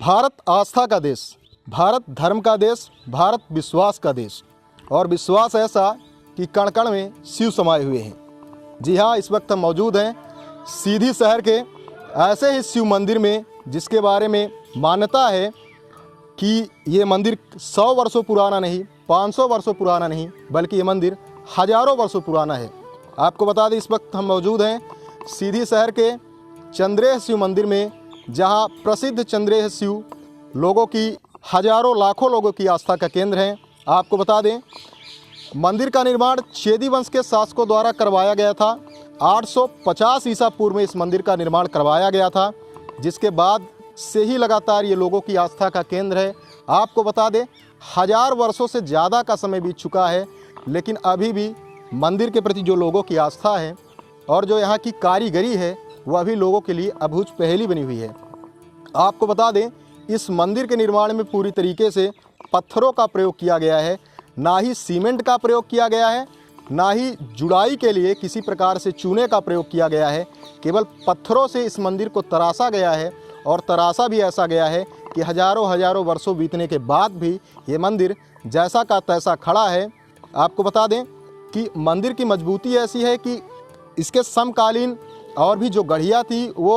भारत आस्था का देश, भारत धर्म का देश, भारत विश्वास का देश, और विश्वास ऐसा कि कण कण में शिव समाये हुए हैं। जी हाँ, इस वक्त हम मौजूद हैं सीधी शहर के ऐसे ही शिव मंदिर में जिसके बारे में मान्यता है कि ये मंदिर 100 वर्षों पुराना नहीं, 500 वर्षों पुराना नहीं, बल्कि ये मंदिर हजारों वर्षों पुराना है। आपको बता दें, इस वक्त हम मौजूद हैं सीधी शहर के चंद्रेश शिव मंदिर में, जहां प्रसिद्ध चंद्रेश शिव लोगों की हजारों लाखों लोगों की आस्था का केंद्र है। आपको बता दें, मंदिर का निर्माण चेदी वंश के शासकों द्वारा करवाया गया था। 850 ईसा पूर्व में इस मंदिर का निर्माण करवाया गया था, जिसके बाद से ही लगातार ये लोगों की आस्था का केंद्र है। आपको बता दें, 1000 वर्षों से ज़्यादा का समय बीत चुका है, लेकिन अभी भी मंदिर के प्रति जो लोगों की आस्था है और जो यहाँ की कारीगरी है, वह भी लोगों के लिए अभूत पहेली बनी हुई है। आपको बता दें, इस मंदिर के निर्माण में पूरी तरीके से पत्थरों का प्रयोग किया गया है, ना ही सीमेंट का प्रयोग किया गया है, ना ही जुड़ाई के लिए किसी प्रकार से चूने का प्रयोग किया गया है। केवल पत्थरों से इस मंदिर को तराशा गया है, और तराशा भी ऐसा गया है कि हजारों वर्षों बीतने के बाद भी ये मंदिर जैसा का तैसा खड़ा है। आपको बता दें कि मंदिर की मजबूती ऐसी है कि इसके समकालीन और भी जो गढ़िया थी वो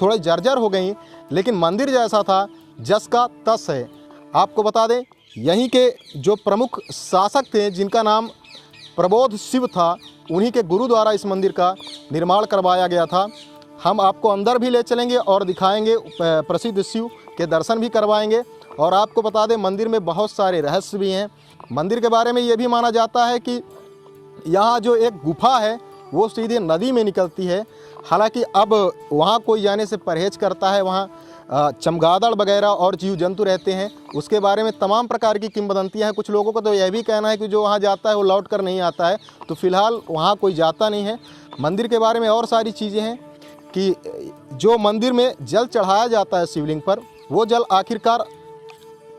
थोड़े जर्जर हो गई, लेकिन मंदिर जैसा था जस का तस है। आपको बता दें, यहीं के जो प्रमुख शासक थे जिनका नाम प्रबोध शिव था, उन्हीं के गुरु द्वारा इस मंदिर का निर्माण करवाया गया था। हम आपको अंदर भी ले चलेंगे और दिखाएंगे, प्रसिद्ध शिव के दर्शन भी करवाएंगे। और आपको बता दें, मंदिर में बहुत सारे रहस्य भी हैं। मंदिर के बारे में ये भी माना जाता है कि यहाँ जो एक गुफा है वो सीधे नदी में निकलती है। हालांकि अब वहाँ कोई जाने से परहेज करता है, वहाँ चमगादड़ वगैरह और जीव जंतु रहते हैं। उसके बारे में तमाम प्रकार की किंवदंतियाँ हैं। कुछ लोगों को तो यह भी कहना है कि जो वहाँ जाता है वो लौट कर नहीं आता है, तो फिलहाल वहाँ कोई जाता नहीं है। मंदिर के बारे में और सारी चीज़ें हैं कि जो मंदिर में जल चढ़ाया जाता है शिवलिंग पर, वो जल आखिरकार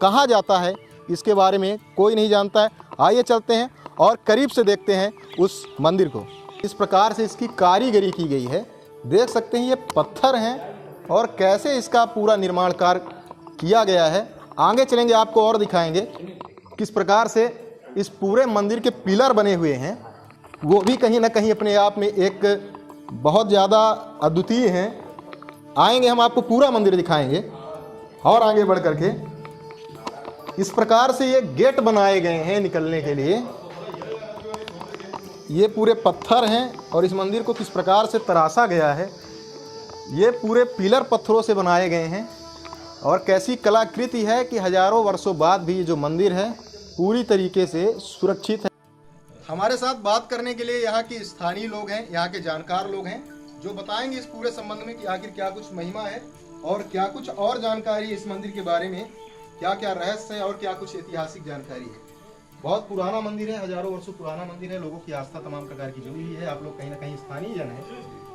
कहाँ जाता है, इसके बारे में कोई नहीं जानता है। आइए चलते हैं और करीब से देखते हैं उस मंदिर को। इस प्रकार से इसकी कारीगरी की गई है, देख सकते हैं ये पत्थर हैं और कैसे इसका पूरा निर्माण कार्य किया गया है। आगे चलेंगे, आपको और दिखाएंगे किस प्रकार से इस पूरे मंदिर के पिलर बने हुए हैं। वो भी कहीं ना कहीं अपने आप में एक बहुत ज़्यादा अद्वितीय हैं। आएंगे, हम आपको पूरा मंदिर दिखाएंगे। और आगे बढ़ करके इस प्रकार से ये गेट बनाए गए हैं निकलने के लिए। ये पूरे पत्थर हैं और इस मंदिर को किस प्रकार से तराशा गया है। ये पूरे पिलर पत्थरों से बनाए गए हैं और कैसी कलाकृति है कि हजारों वर्षों बाद भी ये जो मंदिर है पूरी तरीके से सुरक्षित है। हमारे साथ बात करने के लिए यहाँ के स्थानीय लोग हैं, यहाँ के जानकार लोग हैं, जो बताएंगे इस पूरे संबंध में कि आखिर क्या कुछ महिमा है और क्या कुछ और जानकारी है इस मंदिर के बारे में, क्या क्या रहस्य है और क्या कुछ ऐतिहासिक जानकारी है। बहुत पुराना मंदिर है, हजारों वर्षों पुराना मंदिर है, लोगों की आस्था तमाम प्रकार की जुड़ी हुई है। आप लोग कहीं ना कहीं स्थानीय जन हैं,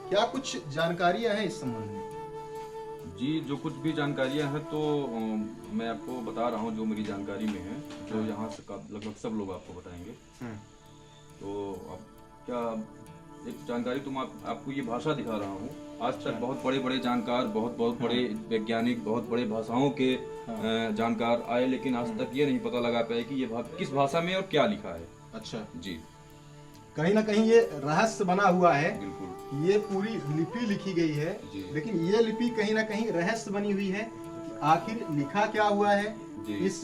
क्या कुछ जानकारियां हैं इस संबंध में? जी, जो कुछ भी जानकारियां हैं तो मैं आपको बता रहा हूँ जो मेरी जानकारी में है, जो यहाँ से लगभग सब लोग आपको बताएंगे। तो अब क्या एक जानकारी आपको ये भाषा दिखा रहा हूँ। आज तक बहुत बड़े बड़े जानकार, बहुत बड़े वैज्ञानिक, बहुत बड़े भाषाओं के जानकार आए, लेकिन आज तक ये नहीं पता लगा पाए कि ये किस भाषा में और क्या लिखा है। अच्छा जी, कहीं ना कहीं ये रहस्य बना हुआ है। बिल्कुल, ये पूरी लिपि लिखी गई है, लेकिन ये लिपि कहीं ना कहीं रहस्य बनी हुई है। आखिर लिखा क्या हुआ है, इस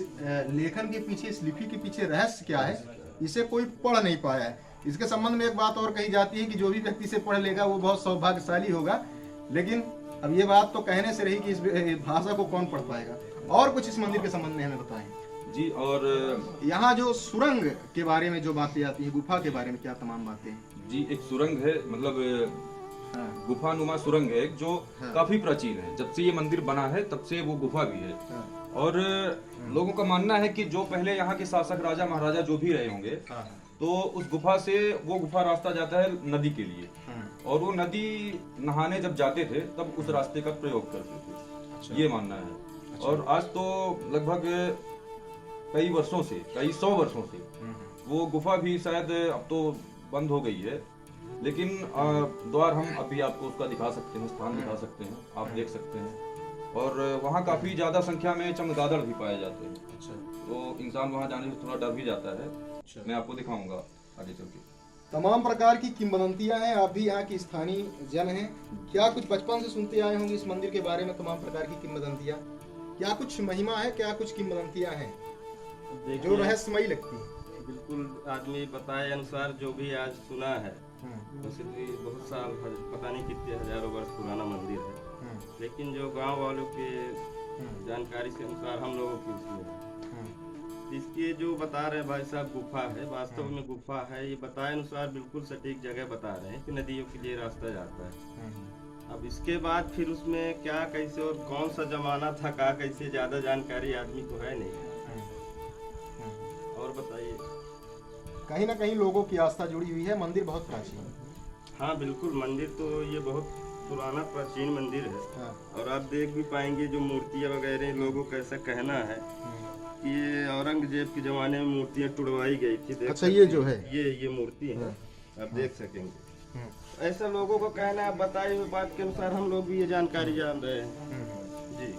लेखन के पीछे, इस लिपि के पीछे रहस्य क्या है, इसे कोई पढ़ नहीं पाया है। इसके संबंध में एक बात और कही जाती है कि जो भी व्यक्ति से पढ़ लेगा वो बहुत सौभाग्यशाली होगा, लेकिन अब ये बात तो कहने से रही कि इस भाषा को कौन पढ़ पाएगा। और कुछ इस मंदिर के संबंध में हमें बताएं। जी, और यहाँ जो सुरंग के बारे में जो बातें आती है, गुफा के बारे में क्या तमाम बातें हैं? जी, एक सुरंग है, मतलब गुफानुमा सुरंग है जो काफी प्राचीन है। जब से ये मंदिर बना है तब से वो गुफा भी है। और लोगों का मानना है कि जो पहले यहाँ के शासक राजा महाराजा जो भी रहे होंगे, तो उस गुफा से वो गुफा रास्ता जाता है नदी के लिए, और वो नदी नहाने जब जाते थे तब उस रास्ते का प्रयोग करते थे। अच्छा। ये मानना है। अच्छा। और आज तो लगभग कई वर्षों से, कई 100 वर्षों से वो गुफा भी शायद अब तो बंद हो गई है, लेकिन द्वार हम अभी आपको उसका दिखा सकते हैं, स्थान दिखा सकते हैं, आप देख सकते हैं। और वहाँ काफी ज्यादा संख्या में चमगादड़ भी पाए जाते हैं। अच्छा। तो इंसान वहाँ जाने से थोड़ा डर भी जाता है। मैं आपको दिखाऊंगा आगे चल के। तमाम प्रकार की किंवदंतियां हैं। आप भी यहाँ की स्थानीय जन हैं, क्या कुछ बचपन से सुनते आए होंगे इस मंदिर के बारे में? तमाम प्रकार की किंवदंतियां, क्या कुछ महिमा है, क्या कुछ किंवदंतियां हैं जो रहस्यमयी लगती हैं? बिल्कुल, आदमी बताए अनुसार जो भी आज सुना है, वैसे भी बहुत साल, पता नहीं कितने हजारों वर्ष पुराना मंदिर है, लेकिन जो गांव वालों के जानकारी के अनुसार हम लोगों की उसमें इसके जो बता रहे हैं भाई साहब, गुफा है, वास्तव में गुफा है। ये बताए अनुसार बिल्कुल सटीक जगह बता रहे हैं कि नदियों के लिए रास्ता जाता है। अब इसके बाद फिर उसमें क्या, कैसे और कौन सा जमाना था, का कैसे, ज्यादा जानकारी आदमी को है नहीं। और बताइए। कहीं ना कहीं लोगों की आस्था जुड़ी हुई है। मंदिर बहुत प्राचीन है। हाँ बिल्कुल, मंदिर तो ये बहुत पुराना प्राचीन मंदिर है। हाँ। और आप देख भी पाएंगे जो मूर्तियाँ वगैरह, लोगों का ऐसा कहना है कि ये औरंगजेब के जमाने में मूर्तियाँ तुड़वाई गई थी। अच्छा, ये जो है ये मूर्ति है, आप देख सकेंगे। ऐसा लोगों को कहना है। बताई हुई बात के अनुसार हम लोग भी ये जानकारी जान रहे हैं जी।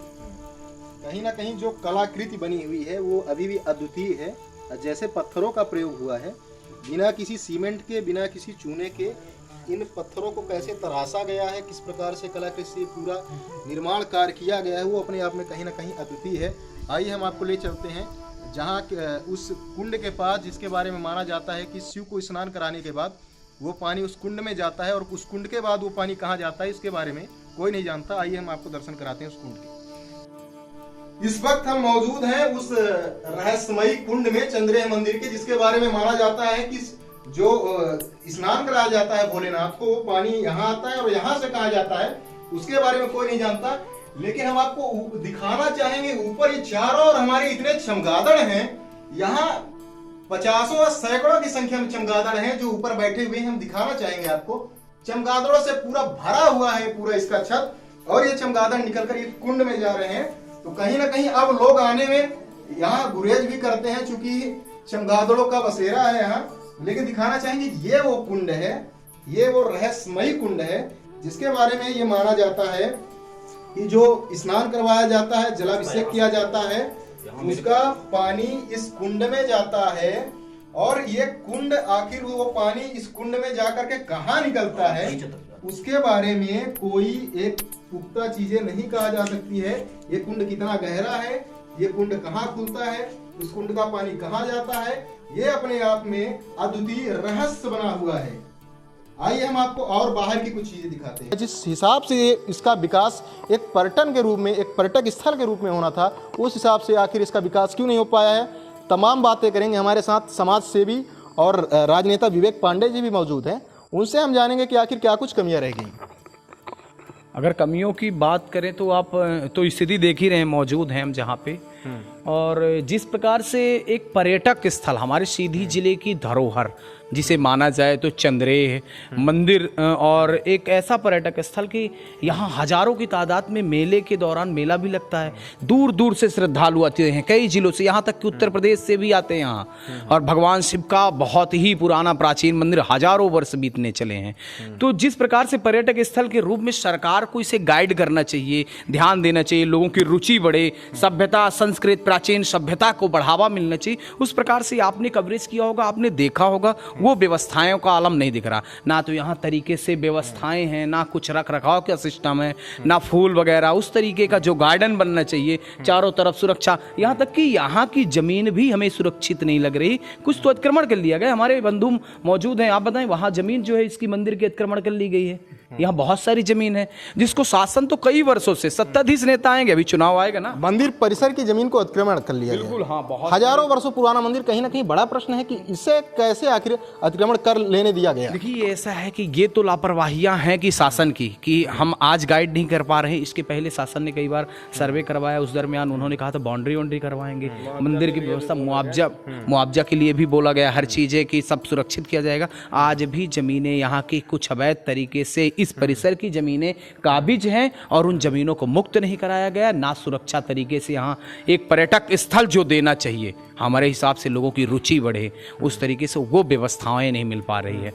कहीं ना कहीं जो कलाकृति बनी हुई है वो अभी भी अद्वितीय है। जैसे पत्थरों का प्रयोग हुआ है, बिना किसी सीमेंट के, बिना किसी चूने के, इन पत्थरों को कैसे तराशा गया है, किस प्रकार से कलाकृति से पूरा निर्माण कार्य किया गया है, वो अपने आप में कहीं ना कहीं अद्वितीय है। आइए हम आपको ले चलते हैं जहाँ उस कुंड के पास, जिसके बारे में माना जाता है कि शिव को स्नान कराने के बाद वो पानी उस कुंड में जाता है, और उस कुंड के बाद वो पानी कहाँ जाता है इसके बारे में कोई नहीं जानता। आइए हम आपको दर्शन कराते हैं उस कुंड के। इस वक्त हम मौजूद हैं उस रहस्यमयी कुंड में, चंद्रेय मंदिर के, जिसके बारे में माना जाता है कि जो स्नान कराया जाता है भोलेनाथ को, वो पानी यहाँ आता है और यहाँ से कहाँ जाता है उसके बारे में कोई नहीं जानता। लेकिन हम आपको दिखाना चाहेंगे ऊपर ये चारों और हमारे इतने चमगादड़ हैं, यहाँ पचासों और सैकड़ों की संख्या में चमगादड़ हैं जो ऊपर बैठे हुए हैं। हम दिखाना चाहेंगे आपको, चमगादड़ों से पूरा भरा हुआ है पूरा इसका छत, और ये चमगादड़ निकलकर इस कुंड में जा रहे हैं। तो कहीं ना कहीं अब लोग आने में यहाँ गुरेज भी करते हैं, चूंकि चमगादड़ों का बसेरा है यहाँ। लेकिन दिखाना चाहेंगे ये वो कुंड है, ये वो रहस्यमयी कुंड है जिसके बारे में ये माना जाता है कि जो स्नान करवाया जाता है, जलाभिषेक किया जाता है, उसका पानी इस कुंड में जाता है। और ये कुंड, आखिर वो पानी इस कुंड में जाकर के कहाँ निकलता है उसके बारे में कोई एक पुख्ता चीजें नहीं कहा जा सकती है। ये कुंड कितना गहरा है, ये कुंड कहाँ खुलता है, इस कुंड का पानी कहाँ जाता है, ये अपने आप में अद्वितीय रहस्य बना हुआ है। आइए हम आपको और बाहर की कुछ चीजें दिखाते हैं। जिस हिसाब से इसका विकास एक पर्यटन के रूप में, एक पर्यटक स्थल के रूप में होना था, उस हिसाब से आखिर इसका विकास क्यों नहीं हो पाया है, तमाम बातें करेंगे। हमारे साथ समाज सेवी और राजनेता विवेक पांडे जी भी मौजूद हैं, उनसे हम जानेंगे कि आखिर क्या कुछ कमियां रह गई। अगर कमियों की बात करें तो आप तो स्थिति देख ही रहे हैं, मौजूद हैं हम जहाँ पे, और जिस प्रकार से एक पर्यटक स्थल, हमारे सीधी जिले की धरोहर जिसे माना जाए तो चंद्रेय मंदिर, और एक ऐसा पर्यटक स्थल कि यहाँ हजारों की तादाद में मेले के दौरान मेला भी लगता है। दूर दूर से श्रद्धालु आते हैं, कई जिलों से, यहाँ तक कि उत्तर प्रदेश से भी आते हैं यहाँ। और भगवान शिव का बहुत ही पुराना प्राचीन मंदिर, हजारों वर्ष बीतने चले हैं। तो जिस प्रकार से पर्यटक स्थल के रूप में सरकार को इसे गाइड करना चाहिए, ध्यान देना चाहिए, लोगों की रुचि बढ़े, सभ्यता, संस्कृत, प्राचीन सभ्यता को बढ़ावा मिलना चाहिए, उस प्रकार से आपने कवरेज किया होगा, आपने देखा होगा। वो व्यवस्थाओं का आलम नहीं दिख रहा, ना तो यहाँ तरीके से व्यवस्थाएं हैं, ना कुछ रख रखाव का सिस्टम है, ना फूल वगैरह उस तरीके का जो गार्डन बनना चाहिए, चारों तरफ सुरक्षा, यहाँ तक कि यहाँ की जमीन भी हमें सुरक्षित नहीं लग रही। कुछ तो अतिक्रमण कर लिया गया, हमारे बंधु मौजूद हैं, आप बताएं, वहाँ जमीन जो है इसकी मंदिर की अतिक्रमण कर ली गई है। यहाँ बहुत सारी जमीन है जिसको शासन तो कई वर्षों से, सत्ताधीश नेता आएंगे, अभी चुनाव आएगा ना, मंदिर परिसर की जमीन को अतिक्रमण कर लिया बिल्कुल गया। हाँ, बहुत हजारों वर्षों पुराना मंदिर, कहीं ना कहीं बड़ा प्रश्न है कि इसे कैसे आखिर अतिक्रमण कर लेने दिया गया। देखिए ऐसा है कि ये तो लापरवाहियां हैं कि शासन की, कि हम आज गाइड नहीं कर पा रहे हैं। इसके पहले शासन ने कई बार सर्वे करवाया, उस दरमियान उन्होंने कहा था बाउंड्री करवाएंगे, मंदिर की व्यवस्था, मुआवजा के लिए भी बोला गया, हर चीज़ है कि सब सुरक्षित किया जाएगा। आज भी जमीनें यहाँ की कुछ अवैध तरीके से इस परिसर की जमीनें काबिज हैं और उन जमीनों को मुक्त नहीं कराया गया, ना सुरक्षा तरीके से यहाँ एक पर्यटक स्थल जो देना चाहिए हमारे हिसाब से लोगों की रुचि बढ़े, उस तरीके से वो व्यवस्थाएं नहीं मिल पा रही है।